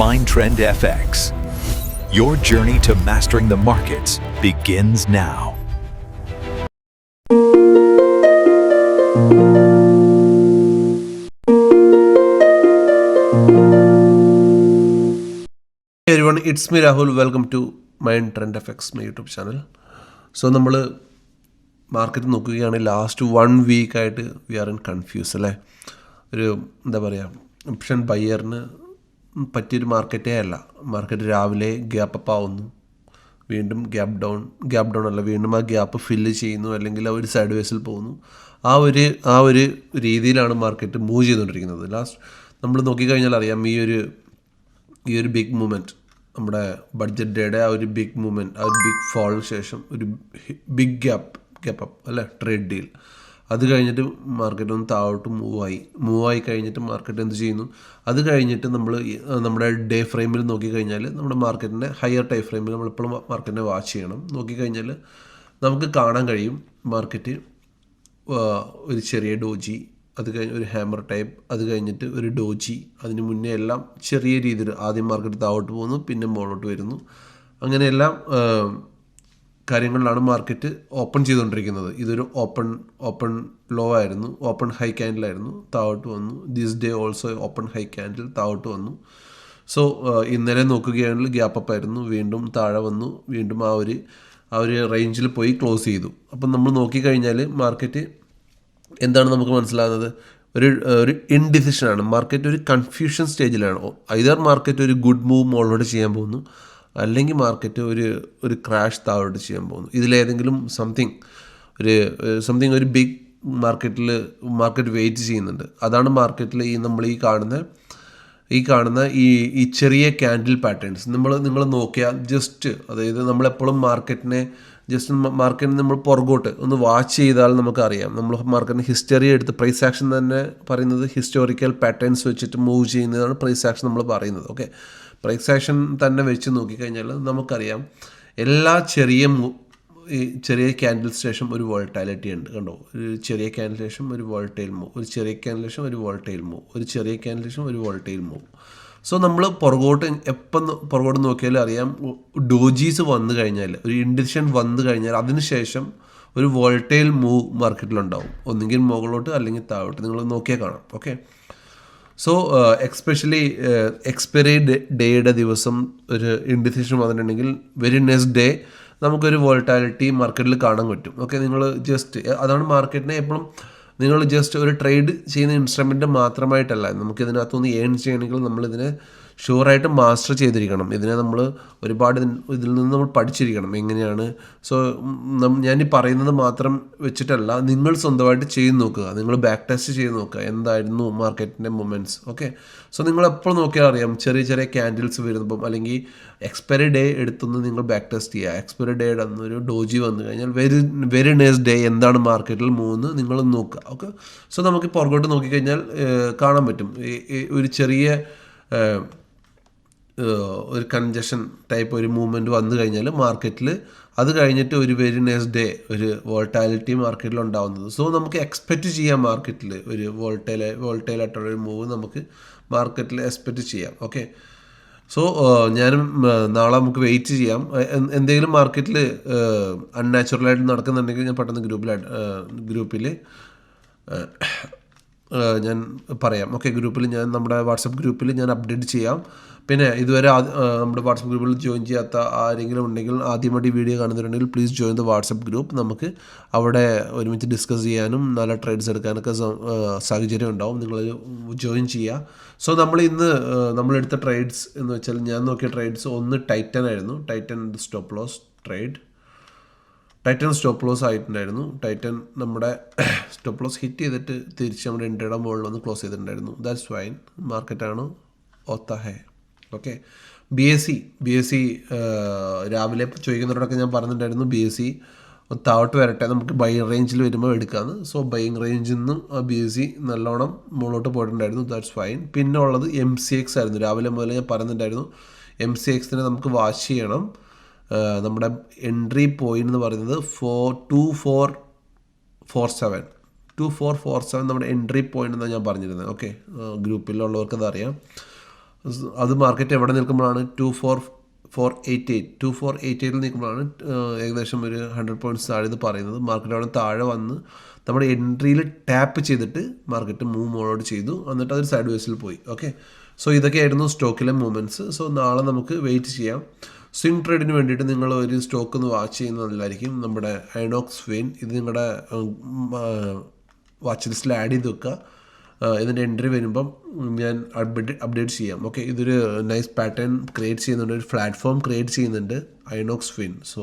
Mindtrend FX. Your journey to mastering the markets begins now. Hey everyone, it's me Rahul. Welcome to Mindtrend FX, my YouTube channel. So നമ്മൾ market നോക്കുകയാണെങ്കിൽ last 1 വീക്കായിട്ട് we are in confuse അല്ലേ. ഒരു എന്താ പറയുക, option ബയ്യറിന് പറ്റിയൊരു മാർക്കറ്റേ അല്ല. Market രാവിലെ ഗ്യാപ്പ് അപ്പ് ആവുന്നു, വീണ്ടും ഗ്യാപ്പ് ഡൗൺ അല്ല, വീണ്ടും ആ ഗ്യാപ്പ് ഫില്ല് ചെയ്യുന്നു, അല്ലെങ്കിൽ ഒരു സൈഡ് വേസിൽ പോകുന്നു. ആ ഒരു രീതിയിലാണ് മാർക്കറ്റ് മൂവ് ചെയ്തുകൊണ്ടിരിക്കുന്നത്. ലാസ്റ്റ് നമ്മൾ നോക്കിക്കഴിഞ്ഞാൽ അറിയാം, ഈ ഒരു ബിഗ് മൂവ്മെൻറ്റ്, നമ്മുടെ ബഡ്ജറ്റ് ഡേയുടെ ആ ഒരു ബിഗ് മൂവ്മെൻറ്റ്, ആ ഒരു ബിഗ് ഫോളിന് ശേഷം ഒരു ബിഗ് ഗ്യാപ്പ് അപ്പ് അല്ലേ, ട്രേഡ് ഡീൽ. അത് കഴിഞ്ഞിട്ട് മാർക്കറ്റ് ഒന്ന് താഴോട്ട് മൂവായി കഴിഞ്ഞിട്ട് മാർക്കറ്റ് എന്ത് ചെയ്യുന്നു, അത് കഴിഞ്ഞിട്ട് നമ്മുടെ ഡേ ഫ്രെയിമിൽ നോക്കിക്കഴിഞ്ഞാൽ നമ്മുടെ മാർക്കറ്റിൻ്റെ ഹയർ ടൈം ഫ്രെയിമിൽ നമ്മളെപ്പോഴും മാർക്കറ്റിനെ വാച്ച് ചെയ്യണം. നോക്കിക്കഴിഞ്ഞാൽ നമുക്ക് കാണാൻ കഴിയും മാർക്കറ്റ് ഒരു ചെറിയ ഡോജി, അത് കഴിഞ്ഞ് ഒരു ഹാമർ ടൈപ്പ്, അത് കഴിഞ്ഞിട്ട് ഒരു ഡോജി, അതിന് മുന്നേ എല്ലാം ചെറിയ രീതിയിൽ ആദ്യം മാർക്കറ്റ് താഴോട്ട് പോകുന്നു, പിന്നെ മുകളിലോട്ട് വരുന്നു. അങ്ങനെയെല്ലാം കാര്യങ്ങളിലാണ് മാർക്കറ്റ് ഓപ്പൺ ചെയ്തുകൊണ്ടിരിക്കുന്നത്. ഇതൊരു ഓപ്പൺ ലോ ആയിരുന്നു, ഓപ്പൺ ഹൈ ക്യാൻഡിലായിരുന്നു, താഴോട്ട് വന്നു. This day also open high candle താഴോട്ട് വന്നു. സോ ഇന്നലെ നോക്കുകയാണെങ്കിൽ ഗ്യാപ്പ് അപ്പ് ആയിരുന്നു, വീണ്ടും താഴെ വന്നു, വീണ്ടും ആ ഒരു റേഞ്ചിൽ പോയി ക്ലോസ് ചെയ്തു. അപ്പം നമ്മൾ നോക്കിക്കഴിഞ്ഞാൽ മാർക്കറ്റ് എന്താണ് നമുക്ക് മനസ്സിലാകുന്നത്, ഒരു ഇൻഡിസിഷനാണ്. മാർക്കറ്റ് ഒരു കൺഫ്യൂഷൻ സ്റ്റേജിലാണ്. ഐദർ മാർക്കറ്റ് ഒരു ഗുഡ് മൂവ് മുകളിലോട്ട് ചെയ്യാൻ പോകുന്നു, അല്ലെങ്കിൽ മാർക്കറ്റ് ഒരു ക്രാഷ് താഴോട്ട് ചെയ്യാൻ പോകുന്നു. ഇതിലേതെങ്കിലും സംതിങ് ഒരു ബിഗ് മാർക്കറ്റ് വെയിറ്റ് ചെയ്യുന്നുണ്ട്. അതാണ് മാർക്കറ്റിൽ നമ്മൾ ഈ കാണുന്ന ഈ ചെറിയ ക്യാൻഡിൽ പാറ്റേൺസ് നിങ്ങൾ നോക്കിയാൽ ജസ്റ്റ്, അതായത് നമ്മളെപ്പോഴും മാർക്കറ്റിനെ നമ്മൾ പുറകോട്ട് ഒന്ന് വാച്ച് ചെയ്താൽ നമുക്കറിയാം. നമ്മൾ മാർക്കറ്റിന് ഹിസ്റ്ററി എടുത്ത്, പ്രൈസ് ആക്ഷൻ തന്നെ പറയുന്നത് ഹിസ്റ്റോറിക്കൽ പാറ്റേൺസ് വെച്ചിട്ട് മൂവ് ചെയ്യുന്നതാണ് പ്രൈസ് ആക്ഷൻ നമ്മൾ പറയുന്നത്. ഓക്കെ, പ്രൈസ് ആക്ഷൻ തന്നെ വെച്ച് നോക്കിക്കഴിഞ്ഞാൽ നമുക്കറിയാം എല്ലാ ചെറിയ ക്യാൻഡിൽസ് ശേഷം ഒരു വോൾട്ടാലിറ്റി ഉണ്ട്. കണ്ടോ, ഒരു ചെറിയ ക്യാൻഡിൽ ശേഷം ഒരു വോൾട്ടൈൽ മൂവ്, ഒരു ചെറിയ ക്യാൻഡിൽ ശേഷം ഒരു വോൾട്ടൈൽ മൂവ്, ഒരു ചെറിയ ക്യാൻഡിൽ ശേഷം ഒരു വോൾട്ടൈൽ മൂവ്. സോ നമ്മൾ പുറകോട്ട് നോക്കിയാൽ അറിയാം, ഡോജീസ് വന്നു കഴിഞ്ഞാൽ, ഒരു ഇൻഡിസിഷൻ വന്നു കഴിഞ്ഞാൽ അതിനുശേഷം ഒരു വോൾട്ടൈൽ മൂവ് മാർക്കറ്റിലുണ്ടാവും, ഒന്നുകിൽ മുകളിലോട്ട് അല്ലെങ്കിൽ താഴോട്ട്. നിങ്ങൾ നോക്കിയാൽ കാണാം. ഓക്കെ, സോ എക്സ്പെഷ്യലി എക്സ്പയറി ഡേയുടെ ദിവസം ഒരു ഇൻഡിസിഷൻ വന്നിട്ടുണ്ടെങ്കിൽ വെരി നെക്സ്റ്റ് ഡേ നമുക്കൊരു വോൾട്ടാലിറ്റി മാർക്കറ്റിൽ കാണാൻ പറ്റും. ഓക്കെ, നിങ്ങൾ ജസ്റ്റ് അതാണ് മാർക്കറ്റിനെ എപ്പോഴും നിങ്ങൾ ജസ്റ്റ് ഒരു ട്രേഡ് ചെയ്യുന്ന ഇൻസ്ട്രുമെൻറ്റ് മാത്രമായിട്ടല്ല, നമുക്കിതിനകത്തുനിന്ന് ഏൺ ചെയ്യണമെങ്കിൽ നമ്മളിതിനെ ഷുവറായിട്ട് മാസ്റ്റർ ചെയ്തിരിക്കണം. ഇതിനെ നമ്മൾ ഒരുപാട് ഇതിൽ നിന്ന് നമ്മൾ പഠിച്ചിരിക്കണം എങ്ങനെയാണ്. സോ ഞാനീ പറയുന്നത് മാത്രം വെച്ചിട്ടല്ല, നിങ്ങൾ സ്വന്തമായിട്ട് ചെയ്ത് നോക്കുക, നിങ്ങൾ ബാക്ക് ടെസ്റ്റ് ചെയ്ത് നോക്കുക എന്തായിരുന്നു മാർക്കറ്റിൻ്റെ മൂവ്മെൻറ്റ്സ്. ഓക്കെ, സോ നിങ്ങൾ എപ്പോൾ നോക്കിയാൽ അറിയാം, ചെറിയ ക്യാൻഡിൽസ് വരുമ്പം അല്ലെങ്കിൽ എക്സ്പയറി ഡേ എടുത്തൊന്ന് നിങ്ങൾ ബാക്ക് ടെസ്റ്റ് ചെയ്യുക. എക്സ്പയറി ഡേയുടെ അന്നൊരു ഡോജി വന്നു കഴിഞ്ഞാൽ വെരി നെക്സ്റ്റ് ഡേ എന്താണ് മാർക്കറ്റിൽ മൂന്ന് നിങ്ങൾ നോക്കുക. ഓക്കെ, സോ നമുക്ക് പുറകോട്ട് നോക്കിക്കഴിഞ്ഞാൽ കാണാൻ പറ്റും ഒരു ചെറിയ ഒരു കൺജഷൻ ടൈപ്പ് ഒരു മൂവ്മെൻറ്റ് വന്നു കഴിഞ്ഞാൽ മാർക്കറ്റിൽ അത് കഴിഞ്ഞിട്ട് ഒരു വെരി നെക്സ്റ്റ് ഡേ ഒരു വോൾട്ടാലിറ്റി മാർക്കറ്റിൽ ഉണ്ടാകുന്നത്. സോ നമുക്ക് എക്സ്പെക്റ്റ് ചെയ്യാം മാർക്കറ്റിൽ ഒരു വോൾട്ടൈലായിട്ടുള്ള ഒരു മൂവ് നമുക്ക് മാർക്കറ്റിൽ എക്സ്പെക്റ്റ് ചെയ്യാം. ഓക്കെ, സോ ഞാനും നാളെ നമുക്ക് വെയിറ്റ് ചെയ്യാം. എന്തെങ്കിലും മാർക്കറ്റിൽ അൺനാച്ചുറലായിട്ട് നടക്കുന്നുണ്ടെങ്കിൽ ഞാൻ പെട്ടെന്ന് ഗ്രൂപ്പിൽ ഞാൻ പറയാം. ഓക്കെ, നമ്മുടെ വാട്സപ്പ് ഗ്രൂപ്പിൽ ഞാൻ അപ്ഡേറ്റ് ചെയ്യാം. പിന്നെ ഇതുവരെ നമ്മുടെ വാട്സപ്പ് ഗ്രൂപ്പിൽ ജോയിൻ ചെയ്യാത്ത ആരെങ്കിലും ഉണ്ടെങ്കിൽ, ആദ്യമായിട്ട് വീഡിയോ കാണുന്നവരുണ്ടെങ്കിൽ please join the WhatsApp group. നമുക്ക് അവിടെ ഒരുമിച്ച് ഡിസ്കസ് ചെയ്യാനും നല്ല ട്രേഡ്സ് എടുക്കാനൊക്കെ സാഹചര്യം ഉണ്ടാവും. നിങ്ങൾ ജോയിൻ ചെയ്യുക. സോ നമ്മളെടുത്ത ട്രേഡ്സ് എന്ന് വെച്ചാൽ, ഞാൻ നോക്കിയ ട്രേഡ്സ് ഒന്ന് ടൈറ്റൻ സ്റ്റോപ്പ് ലോസ് ആയിട്ടുണ്ടായിരുന്നു. ടൈറ്റൻ നമ്മുടെ സ്റ്റോപ്പ് ലോസ് ഹിറ്റ് ചെയ്തിട്ട് തിരിച്ച് നമ്മുടെ ഇൻട്രയുടെ മുകളിൽ ഒന്ന് ക്ലോസ് ചെയ്തിട്ടുണ്ടായിരുന്നു. ദാറ്റ്സ് ഫൈൻ, മാർക്കറ്റാണ് ഓത്ത ഹേ. ഓക്കെ, ബി എസ് സി രാവിലെ ചോദിക്കുന്നവരോടൊക്കെ ഞാൻ പറഞ്ഞിട്ടുണ്ടായിരുന്നു, BSE താഴോട്ട് വരട്ടെ, നമുക്ക് ബൈ റേഞ്ചിൽ വരുമ്പോൾ എടുക്കാമെന്ന്. സോ ബൈയിങ് റേഞ്ചിൽ നിന്നും BSE നല്ലോണം മുകളിലോട്ട് പോയിട്ടുണ്ടായിരുന്നു. That's fine. പിന്നെ ഉള്ളത് MCX ആയിരുന്നു. രാവിലെ മുതൽ ഞാൻ പറയുന്നുണ്ടായിരുന്നു, MCXനെ നമുക്ക് വാച്ച് ചെയ്യണം. നമ്മുടെ എൻട്രി പോയിന്റ് എന്ന് പറയുന്നത് 2447 നമ്മുടെ എൻട്രി പോയിന്റ് എന്നാണ് ഞാൻ പറഞ്ഞിരുന്നത്. ഓക്കെ, ഗ്രൂപ്പിലുള്ളവർക്ക് അതറിയാം. അത് മാർക്കറ്റ് എവിടെ നിൽക്കുമ്പോഴാണ് 2488 നിൽക്കുമ്പോഴാണ് ഏകദേശം ഒരു 100 പോയിൻറ്റ്സ് താഴെ ഇത് പറയുന്നത്. മാർക്കറ്റ് അവിടെ താഴെ വന്ന് നമ്മുടെ എൻട്രിയിൽ ടാപ്പ് ചെയ്തിട്ട് മാർക്കറ്റ് മൂവ് മോളോട് ചെയ്തു, എന്നിട്ട് അതൊരു സൈഡ് വേസിൽ പോയി. ഓക്കെ, സോ ഇതൊക്കെയായിരുന്നു സ്റ്റോക്കിലെ മൂവ്മെൻറ്റ്സ്. സോ നാളെ നമുക്ക് വെയിറ്റ് ചെയ്യാം. സ്വിംഗ് ട്രേഡിന് വേണ്ടിയിട്ട് നിങ്ങൾ ഒരു സ്റ്റോക്ക് ഒന്ന് വാച്ച് ചെയ്യുന്നത് നല്ലതായിരിക്കും. നമ്മുടെ ഐനോക്സ് ഫിൻ, ഇത് നിങ്ങളുടെ വാച്ച് ലിസ്റ്റിൽ ആഡ് ചെയ്ത് വെക്കുക. ഇതിൻ്റെ എൻട്രി വരുമ്പം ഞാൻ അപ്ഡേറ്റ് ചെയ്യാം. ഓക്കെ, ഇതൊരു നൈസ് പാറ്റേൺ ക്രിയേറ്റ് ചെയ്യുന്നുണ്ട്, ഒരു പ്ലാറ്റ്ഫോം ക്രിയേറ്റ് ചെയ്യുന്നുണ്ട് ഐനോക്സ് ഫിൻ. So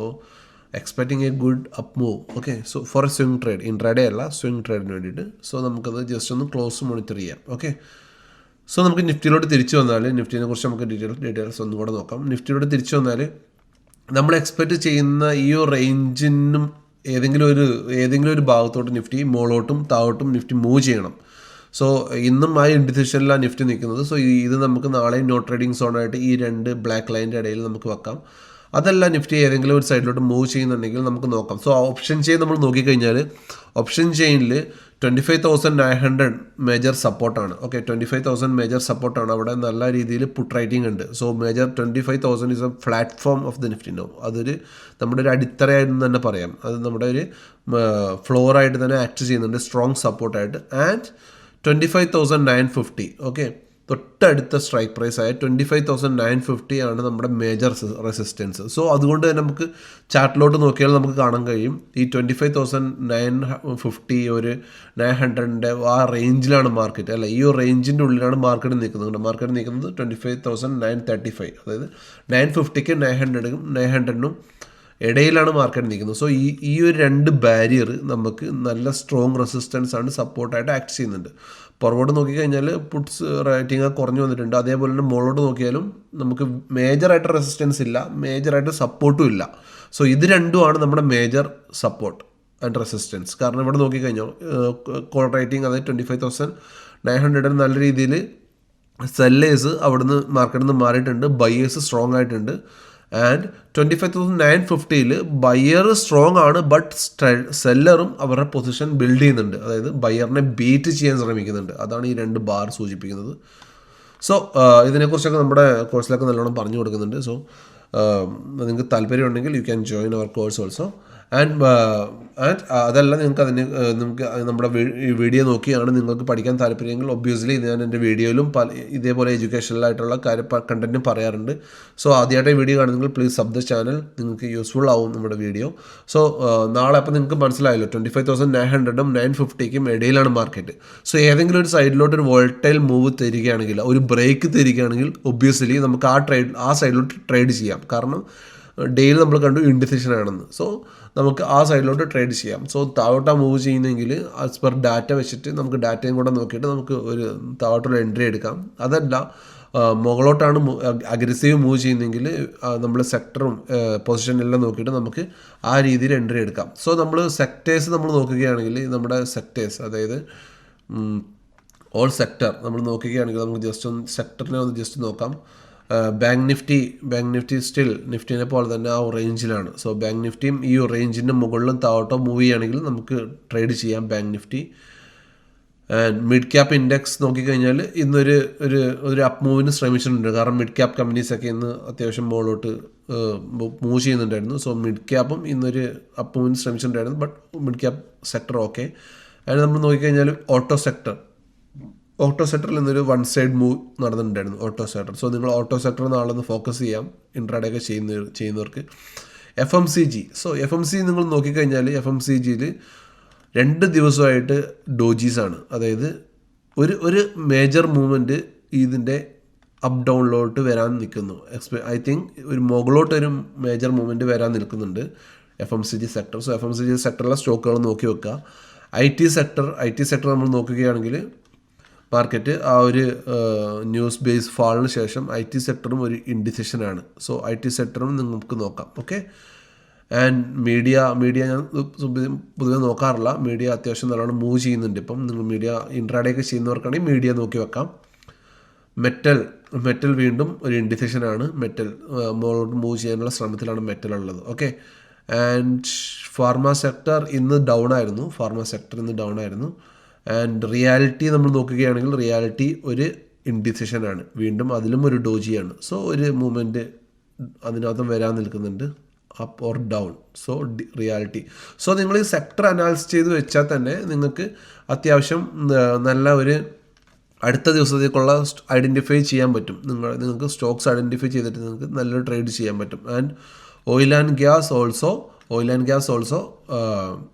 expecting a good up move. Okay, so for a swing trade, intraday അല്ല, സ്വിംഗ് ട്രേഡിന് വേണ്ടിയിട്ട്. സോ നമുക്കത് ജസ്റ്റ് ഒന്ന് ക്ലോസ് മോണിറ്റർ ചെയ്യാം. ഓക്കെ, സോ നമുക്ക് നിഫ്റ്റിയിലോട്ട് തിരിച്ചു വന്നാൽ, നിഫ്റ്റിനെ കുറിച്ച് നമുക്ക് ഡീറ്റെയിൽസ് ഒന്നും കൂടെ നോക്കാം. നിഫ്റ്റിയിലോട്ട് തിരിച്ചു വന്നാൽ നമ്മൾ എക്സ്പെക്റ്റ് ചെയ്യുന്ന ഈ ഒരു റേഞ്ചിനും ഏതെങ്കിലും ഒരു ഭാഗത്തോട്ട് നിഫ്റ്റി മുകളോട്ടും താഴോട്ടും നിഫ്റ്റി മൂവ് ചെയ്യണം. സോ ഇന്നും ആ ഇൻഡിസിഷനിലാണ് നിഫ്റ്റി നിൽക്കുന്നത്. സോ ഇത് നമുക്ക് നാളെ നോ ട്രേഡിംഗ് സോണായിട്ട് ഈ രണ്ട് ബ്ലാക്ക് ലൈൻ്റെ ഇടയിൽ നമുക്ക് വെക്കാം. അതല്ല നിഫ്റ്റി ഏതെങ്കിലും ഒരു സൈഡിലോട്ട് മൂവ് ചെയ്യുന്നുണ്ടെങ്കിൽ നമുക്ക് നോക്കാം. സോ ഓപ്ഷൻ ചെയിൻ നമ്മൾ നോക്കിക്കഴിഞ്ഞാൽ ഓപ്ഷൻ ചെയിനിൽ 25,900 മേജർ സപ്പോർട്ടാണ്. ഓക്കെ, 25,000 മേജർ സപ്പോർട്ടാണ്. അവിടെ നല്ല രീതിയിൽ പുട്ട് റൈറ്റിംഗ് ഉണ്ട്. So major 25,000 is a platform of the Nifty no. അതൊരു നമ്മുടെ ഒരു അടിത്തറയായിട്ട് തന്നെ പറയാം. അത് നമ്മുടെ ഒരു ഫ്ലോറായിട്ട് തന്നെ ആക്ട് ചെയ്യുന്നുണ്ട്, സ്ട്രോങ് സപ്പോർട്ടായിട്ട്. ആൻഡ് 25,950. ഓക്കെ, തൊട്ടടുത്ത സ്ട്രൈക്ക് പ്രൈസ് ആയ 25,950 ആണ് നമ്മുടെ മേജർ റെസിസ്റ്റൻസ്. സോ അതുകൊണ്ട് തന്നെ നമുക്ക് ചാർട്ടിലോട്ട് നോക്കിയാൽ നമുക്ക് കാണാൻ കഴിയും ഈ 25,950 ഒരു 900-ൻ്റെ ആ റേഞ്ചിലാണ് മാർക്കറ്റ്, അല്ല ഈ ഒരു റേഞ്ചിൻ്റെ ഉള്ളിലാണ് മാർക്കറ്റ് നിൽക്കുന്നത്. മാർക്കറ്റ് നിൽക്കുന്നത് 25,935, അതായത് 950-ക്കും 900-നും ഇടയിലാണ് മാർക്കറ്റ് നിൽക്കുന്നത്. സോ ഈ ഒരു രണ്ട് ബാരിയർ നമുക്ക് നല്ല സ്ട്രോങ് റെസിസ്റ്റൻസ് ആണ്, സപ്പോർട്ടായിട്ട് ആക്ട് ചെയ്യുന്നുണ്ട്. പുറകോട്ട് നോക്കിക്കഴിഞ്ഞാൽ പുട്ട്സ് റേറ്റിംഗ് കുറഞ്ഞു വന്നിട്ടുണ്ട്. അതേപോലെ തന്നെ മുകളോട്ട് നോക്കിയാലും നമുക്ക് മേജറായിട്ട് റെസിസ്റ്റൻസ് ഇല്ല, മേജറായിട്ട് സപ്പോർട്ടും ഇല്ല. സോ ഇത് രണ്ടുമാണ് നമ്മുടെ മേജർ സപ്പോർട്ട് ആൻഡ് റെസിസ്റ്റൻസ്. കാരണം ഇവിടെ നോക്കിക്കഴിഞ്ഞാൽ കോൾ റേറ്റിംഗ്, അതായത് 25,900 നല്ല രീതിയിൽ സെല്ലേഴ്സ് അവിടുന്ന് മാർക്കറ്റിൽ നിന്ന് മാറിയിട്ടുണ്ട്, ബയേഴ്സ് സ്ട്രോങ് ആയിട്ടുണ്ട്. ആൻഡ് 25,950-ൽ ബയർ സ്ട്രോങ് ആണ്, ബട്ട് സെല്ലറും അവരുടെ പൊസിഷൻ ബിൽഡ് ചെയ്യുന്നുണ്ട്, അതായത് ബയറിനെ ബീറ്റ് ചെയ്യാൻ ശ്രമിക്കുന്നുണ്ട്. അതാണ് ഈ രണ്ട് ബാർ സൂചിപ്പിക്കുന്നത്. സോ ഇതിനെക്കുറിച്ചൊക്കെ നമ്മുടെ കോഴ്സിലൊക്കെ നല്ലോണം പറഞ്ഞു കൊടുക്കുന്നുണ്ട്. സോ നിങ്ങൾക്ക് താല്പര്യമുണ്ടെങ്കിൽ you can join our course also. And അതല്ല നമുക്ക് നമ്മുടെ വീഡിയോ നോക്കിയാണ് നിങ്ങൾക്ക് പഠിക്കാൻ താല്പര്യമെങ്കിൽ ഒബ്വിയസ്ലി ഞാൻ എൻ്റെ വീഡിയോയിലും ഇതേപോലെ എഡ്യൂക്കേഷണലായിട്ടുള്ള കണ്ടൻറ്റും പറയാറുണ്ട്. സോ ആദ്യമായിട്ട് വീഡിയോ കാണുന്നെങ്കിൽ പ്ലീസ് സബ് ദ ചാനൽ, നിങ്ങൾക്ക് യൂസ്ഫുൾ ആവും നമ്മുടെ വീഡിയോ. സോ നാളെ അപ്പോൾ നിങ്ങൾക്ക് മനസ്സിലായല്ലോ 25,900-നും 950-ക്കും ഇടയിലാണ് മാർക്കറ്റ്. സോ ഏതെങ്കിലും ഒരു സൈഡിലോട്ട് ഒരു വോൾട്ടൈൽ മൂവ് തരികയാണെങ്കിൽ, ഒരു ബ്രേക്ക് തരികയാണെങ്കിൽ ഒബ്വിയസ്ലി നമുക്ക് ആ സൈഡിലോട്ട് ട്രേഡ് ചെയ്യാം. കാരണം ഡെയിലി നമ്മൾ കണ്ടു ഇൻഡിസിഷൻ ആണെന്ന്. സോ നമുക്ക് ആ സൈഡിലോട്ട് ട്രേഡ് ചെയ്യാം. സോ താഴോട്ടാണ് മൂവ് ചെയ്യുന്നതെങ്കിൽ ആസ് പെർ ഡാറ്റ വെച്ചിട്ട് നമുക്ക് ഡാറ്റയും കൂടെ നോക്കിയിട്ട് നമുക്ക് ഒരു താഴോട്ടുള്ള എൻട്രി എടുക്കാം. അതല്ല മുകളോട്ടാണ് അഗ്രസീവ് മൂവ് ചെയ്യുന്നതെങ്കിൽ നമ്മൾ സെക്ടറും പൊസിഷനെല്ലാം നോക്കിയിട്ട് നമുക്ക് ആ രീതിയിൽ എൻട്രി എടുക്കാം. സോ നമ്മൾ സെക്ടേഴ്സ് നമ്മൾ നോക്കുകയാണെങ്കിൽ നമ്മുടെ സെക്ടേഴ്സ്, അതായത് ഓൾ സെക്ടർ നമ്മൾ നോക്കുകയാണെങ്കിൽ നമുക്ക് ജസ്റ്റ് ഒന്ന് സെക്ടറിനെ ഒന്ന് ജസ്റ്റ് നോക്കാം. ബാങ്ക് നിഫ്റ്റി സ്റ്റിൽ നിഫ്റ്റിനെ പോലെ തന്നെ ആ റേഞ്ചിലാണ്. സോ ബാങ്ക് നിഫ്റ്റിയും ഈ റേഞ്ചിൻ്റെ മുകളിലും താഴോട്ടോ മൂവ് ചെയ്യുകയാണെങ്കിൽ നമുക്ക് ട്രേഡ് ചെയ്യാം bank Nifty. And mid cap index നോക്കിക്കഴിഞ്ഞാൽ ഇന്നൊരു അപ്പ് മൂവിന് ശ്രമിച്ചിട്ടുണ്ട്. കാരണം മിഡ് ക്യാപ്പ് കമ്പനീസൊക്കെ ഇന്ന് അത്യാവശ്യം മുകളിലോട്ട് മൂവ് ചെയ്യുന്നുണ്ടായിരുന്നു. സോ മിഡ് ക്യാപ്പും ഇന്നൊരു അപ്പ് മൂവിന് ശ്രമിച്ചിട്ടുണ്ടായിരുന്നു, but mid cap sector okay. അതിന് നമ്മൾ നോക്കിക്കഴിഞ്ഞാൽ ഓട്ടോ സെക്ടറിൽ നിന്നൊരു വൺ സൈഡ് മൂവ് നടന്നിട്ടുണ്ടായിരുന്നു ഓട്ടോ സെക്ടർ. സോ നിങ്ങൾ ഓട്ടോ സെക്ടർ നാളെ ഒന്ന് ഫോക്കസ് ചെയ്യാം ഇൻട്രാഡേ ഒക്കെ ചെയ്യുന്നവർക്ക്. FMCG, സോ FMCG നിങ്ങൾ നോക്കിക്കഴിഞ്ഞാൽ FMCGയിൽ 2 ദിവസമായിട്ട് ഡോജീസാണ്. അതായത് ഒരു മേജർ മൂവ്മെൻറ്റ് ഇതിൻ്റെ അപ്പ് ഡൗണിലോട്ട് വരാൻ നിൽക്കുന്നു. ഐ തിങ്ക് ഒരു മുകളിലോട്ടൊരു മേജർ മൂവ്മെൻറ്റ് വരാൻ നിൽക്കുന്നുണ്ട് FMCG സെക്ടർ. സോ FMCG സെക്ടറിലെ സ്റ്റോക്കുകൾ നോക്കി വെക്കുക. IT സെക്ടർ നമ്മൾ നോക്കുകയാണെങ്കിൽ മാർക്കറ്റ് ആ ഒരു ന്യൂസ് ബേസ് ഫാളിന് ശേഷം IT സെക്ടറും ഒരു ഇൻഡിസിഷനാണ്. സോ IT സെക്ടറും നിങ്ങൾക്ക് നോക്കാം. ഓക്കെ, ആൻഡ് മീഡിയ ഞാൻ പൊതുവെ നോക്കാറില്ല. മീഡിയ അത്യാവശ്യം നല്ലോണം മൂവ് ചെയ്യുന്നുണ്ട് ഇപ്പം. നിങ്ങൾ മീഡിയ ഇൻട്രാഡേ ഒക്കെ ചെയ്യുന്നവർക്കാണെങ്കിൽ മീഡിയ നോക്കി വെക്കാം. മെറ്റൽ വീണ്ടും ഒരു ഇൻഡിസിഷനാണ്. മെറ്റൽ മുകളിലോട്ട് മൂവ് ചെയ്യാനുള്ള ശ്രമത്തിലാണ് മെറ്റൽ ഉള്ളത്. ഓക്കെ, ആൻഡ് ഫാർമ സെക്ടർ ഇന്ന് ഡൗൺ ആയിരുന്നു. ആൻഡ് റിയാലിറ്റി നമ്മൾ നോക്കുകയാണെങ്കിൽ റിയാലിറ്റി ഒരു ഇൻഡിസിഷനാണ്. വീണ്ടും അതിലും ഒരു ഡോജിയാണ്. സോ ഒരു മൂവ്മെൻറ്റ് അതിനകത്തും വരാൻ നിൽക്കുന്നുണ്ട്, up or down. So reality. So നിങ്ങൾ ഈ സെക്ടർ അനാലിസിസ് ചെയ്ത് വെച്ചാൽ തന്നെ നിങ്ങൾക്ക് അത്യാവശ്യം നല്ല ഒരു അടുത്ത ദിവസത്തേക്കുള്ള ഐഡൻറ്റിഫൈ ചെയ്യാൻ പറ്റും. നിങ്ങൾക്ക് സ്റ്റോക്സ് ഐഡൻറ്റിഫൈ ചെയ്തിട്ട് നിങ്ങൾക്ക് നല്ലൊരു ട്രേഡ് ചെയ്യാൻ പറ്റും. And oil and gas also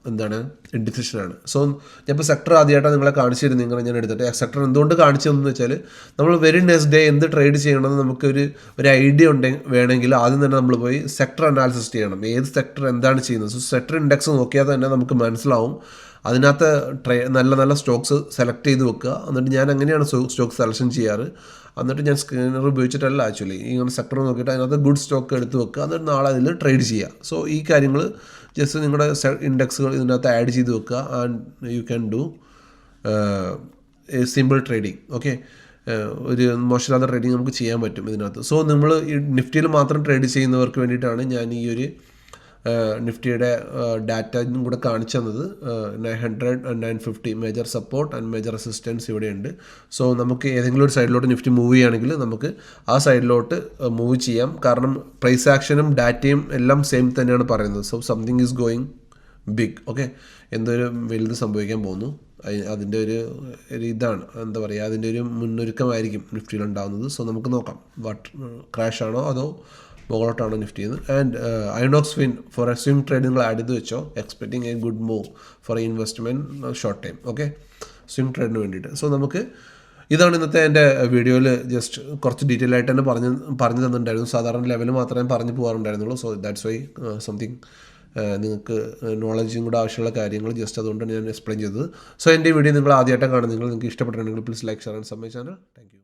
എന്താണ് ഇൻഡിസിഷനാണ്. സോ ഞാനിപ്പോൾ സെക്ടർ ആദ്യമായിട്ടാണ് നിങ്ങളെ കാണിച്ചു തരുന്നത്. ഞാൻ എടുത്തിട്ട് സെക്ടർ എന്തുകൊണ്ട് കാണിച്ചതെന്ന് വെച്ചാൽ നമ്മൾ വെരി നെക്സ്റ്റ് ഡേ എന്ത് ട്രേഡ് ചെയ്യണമെന്ന് നമുക്കൊരു ഐഡിയ വേണമെങ്കിൽ ആദ്യം തന്നെ നമ്മൾ പോയി സെക്ടർ അനാലിസിസ് ചെയ്യണം. ഏത് സെക്ടർ എന്താണ് ചെയ്യുന്നത്. സോ സെക്ടർ ഇൻഡെക്സ് നോക്കിയാൽ തന്നെ നമുക്ക് മനസ്സിലാവും. അതിനകത്ത് നല്ല നല്ല സ്റ്റോക്സ് സെലക്ട് ചെയ്ത് വെക്കുക. എന്നിട്ട് ഞാൻ അങ്ങനെയാണ് സ്റ്റോക്ക് സെലക്ഷൻ ചെയ്യാറ്. എന്നിട്ട് ഞാൻ സ്ക്രീനർ ഉപയോഗിച്ചിട്ടല്ല ആക്ച്വലി ഇങ്ങനെ സെക്ടർ നോക്കിയിട്ട് അതിനകത്ത് ഗുഡ് സ്റ്റോക്ക് എടുത്ത് വെക്കുക. എന്നിട്ട് നാളെ അതിൽ ട്രേഡ് ചെയ്യുക. സോ ഈ കാര്യങ്ങൾ ജസ്റ്റ് നിങ്ങളുടെ ഇൻഡെക്സുകൾ ഇതിനകത്ത് ആഡ് ചെയ്ത് വെക്കുക. And you can do simple trading. Okay, ഒരു മോശമില്ലാത്ത ട്രേഡിങ് നമുക്ക് ചെയ്യാൻ പറ്റും ഇതിനകത്ത്. സോ നമ്മൾ ഈ നിഫ്റ്റിയിൽ മാത്രം ട്രേഡ് ചെയ്യുന്നവർക്ക് വേണ്ടിയിട്ടാണ് ഞാൻ ഈ ഒരു നിഫ്റ്റിയുടെ ഡാറ്റയും കൂടെ കാണിച്ചു തന്നത്. 900 and 950 major support and major resistance ഇവിടെയുണ്ട്. സോ നമുക്ക് ഏതെങ്കിലും ഒരു സൈഡിലോട്ട് നിഫ്റ്റി മൂവ് ചെയ്യുകയാണെങ്കിൽ നമുക്ക് ആ സൈഡിലോട്ട് മൂവ് ചെയ്യാം. കാരണം പ്രൈസ് ആക്ഷനും ഡാറ്റയും എല്ലാം സെയിം തന്നെയാണ് പറയുന്നത്. So something is going big. Okay, എന്തൊരു വലുത് സംഭവിക്കാൻ പോകുന്നു. അതിൻ്റെ ഒരു ഇതാണ് എന്താ പറയുക, അതിൻ്റെ ഒരു മുന്നൊരുക്കമായിരിക്കും നിഫ്റ്റിയിൽ ഉണ്ടാകുന്നത്. സോ നമുക്ക് നോക്കാം ക്രാഷ് ആണോ അതോ മുകളോട്ടാണ് നിഫ്റ്റി എന്ന്. And Inox Wind for a swing trade നിങ്ങൾ ആഡ് ചെയ്ത് വെച്ചോ. Expecting a good move for investment short time. Okay, swing ട്രേഡിന് വേണ്ടിയിട്ട്. സോ നമുക്ക് ഇതാണ് ഇന്നത്തെ എൻ്റെ വീഡിയോയിൽ ജസ്റ്റ് കുറച്ച് ഡീറ്റെയിൽ ആയിട്ട് തന്നെ പറഞ്ഞു തന്നിട്ടുണ്ടായിരുന്നു. സാധാരണ ലെവൽ മാത്രമേ പറഞ്ഞു പോകാറുണ്ടായിരുന്നുള്ളൂ. സോ ദാറ്റ്സ് വൈ സംതിങ് നിങ്ങൾക്ക് നോളജും കൂടെ ആവശ്യമുള്ള കാര്യങ്ങൾ ജസ്റ്റ് അതുകൊണ്ടാണ് ഞാൻ എക്സ്പ്ലെയിൻ ചെയ്തത്. സോ എൻ്റെ വീഡിയോ നിങ്ങൾ ആദ്യമായിട്ടാണ് കാണുന്നത്. നിങ്ങൾക്ക് ഇഷ്ടപ്പെട്ടിട്ടുണ്ടെങ്കിൽ please like share and subscribe channel. Thank you.